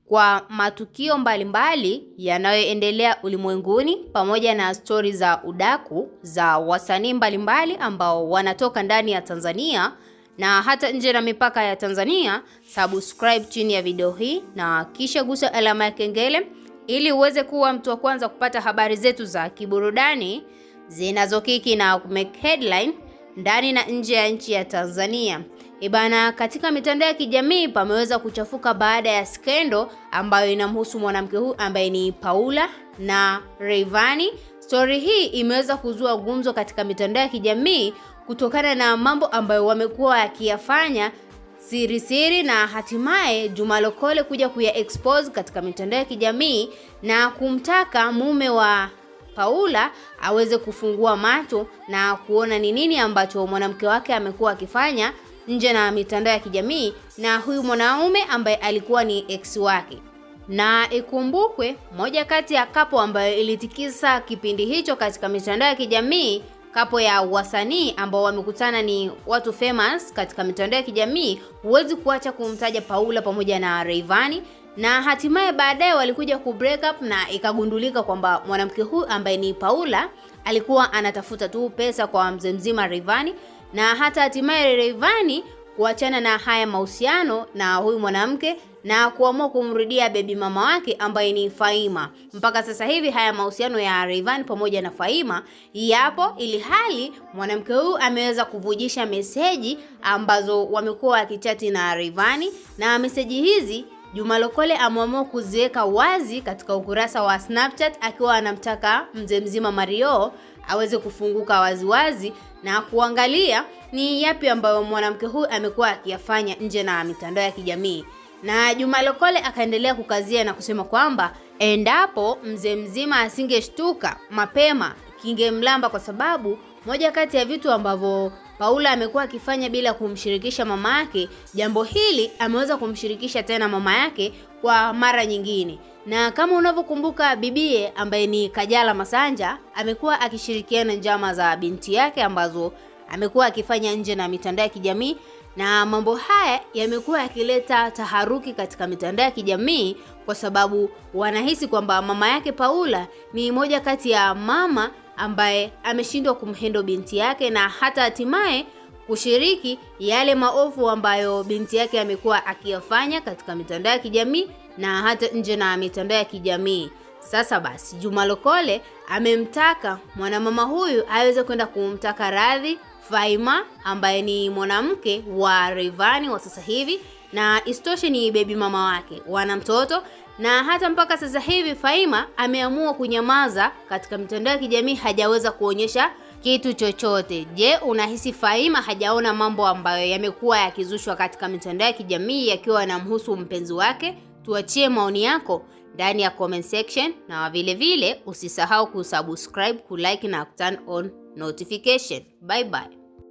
kwa matukio mbalimbali yanayoendelea ulimwenguni pamoja na stori za udaku za wasanii mbalimbali ambao wanatoka ndani ya Tanzania na hata nje na mipaka ya Tanzania. Subscribe chini ya video hii na kisha gusa alama ya kengele ili uweze kuwa mtu wa kwanza kupata habari zetu za kiburudani zinazokiki na kumake headline ndani na nje ya nchi ya Tanzania. Ibana, katika mitandao ya kijamii pameweza kuchafuka baada ya skendo ambayo inamhusu mwanamke huyu ambaye ni Paula na Rayvanny. Story hii imeweza kuzua gumzo katika mitandao ya kijamii kutokana na mambo ambayo wamekuwa yakiyafanya siri na hatimaye Juma Lokole kuja kuya expose katika mitandao ya kijamii na kumtaka mume wa Paula aweze kufungua macho na kuona ni nini ambacho mwanamke wake amekuwa akifanya nje na mitandao ya kijamii na huyu mwanaume ambaye alikuwa ni ex wake. Na ikumbukwe moja kati ya kapo ambayo ilitikisa kipindi hicho katika mitandao ya kijamii, kapo ya wasanii ambao wamekutana ni watu famous katika mitandao ya kijamii, huwezi kuacha kumtaja Paula pamoja na Rayvanny. Na hatimaye baadaye walikuja ku break up na ikagundulika kwamba mwanamke huyu ambaye ni Paula alikuwa anatafuta tu pesa kwa mzee mzima Rayvanny, na hata hatimaye Rayvanny kuachana na haya mahusiano na huyu mwanamke na kuamua kumrudia baby mama wake ambaye ni Faima. Mpaka sasa hivi haya mahusiano ya Rayvanny pamoja na Faima yapo, ili hali mwanamke huyu ameweza kuvujisha meseji ambazo wamekuwa wakichati na Rayvanny, na meseji hizi Juma Lokole ameamua kuziweka wazi katika ukurasa wa Snapchat akiwa anamtaka mzee mzima Mario aweze kufunguka waziwazi na kuangalia ni yapi ambayo mwanamke huyu amekuwa akiyafanya nje na mitandao ya kijamii. Na Juma Lokole akaendelea kukazia na kusema kwamba endapo mzee mzima asingeshtuka mapema kingemlamba, kwa sababu moja kati ya vitu ambavyo Paula amekuwa akifanya bila kumshirikisha mama yake, jambo hili ameweza kumshirikisha tena mama yake kwa mara nyingine. Na kama unavyokumbuka, bibie ambaye ni Kajala Masanja amekuwa akishirikiana njama za binti yake ambazo amekuwa akifanya nje na mitandao ya kijamii, na mambo haya yamekuwa yakileta taharuki katika mitandao ya kijamii kwa sababu wanahisi kwamba mama yake Paula ni moja kati ya mama ambaye ameshindwa kumhendo binti yake na hata hatimaye kushiriki yale maovu ambayo binti yake amekuwa akiyafanya katika mitandao ya kijamii na hata nje na mitandao ya kijamii. Sasa basi Juma Lokole amemtaka mwanamama huyu aweze kwenda kumtaka radhi Faima ambaye ni mwanamke wa Rayvanny wa sasa hivi, na istoshe ni baby mama wake, wana mtoto. Na hata mpaka sasa hivi Faima ameamua kunyamaza katika mitandao ya kijamii, hajaweza kuonyesha kitu chochote. Je, unahisi Faima hajaona mambo ambayo yamekuwa yakizushwa katika mitandao ya kijamii yakiwa yanamhusu mpenzi wake? Tuachie maoni yako ndani ya comment section, na vile vile usisahau kusubscribe, kulike na turn on notification. Bye bye.